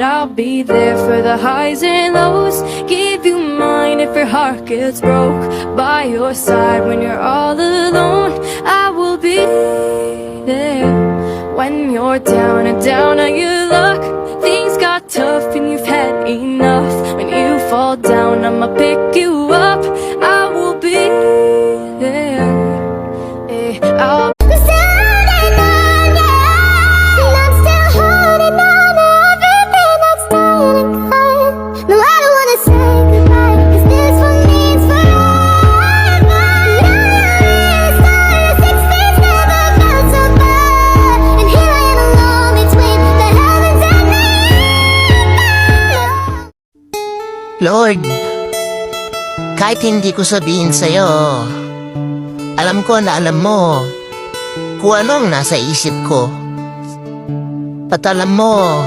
I'll be there for the highs and lows. Give you mine if your heart gets broke. By your side when you're all alone. I will be there when you're down and down on your luck. Things got tough and you've had enough. When you fall down, I'ma pick you up. I will be there. I'll Lord, kahit hindi ko sabihin sa'yo, alam ko na alam mo kung ano ang nasa isip ko. At alam mo,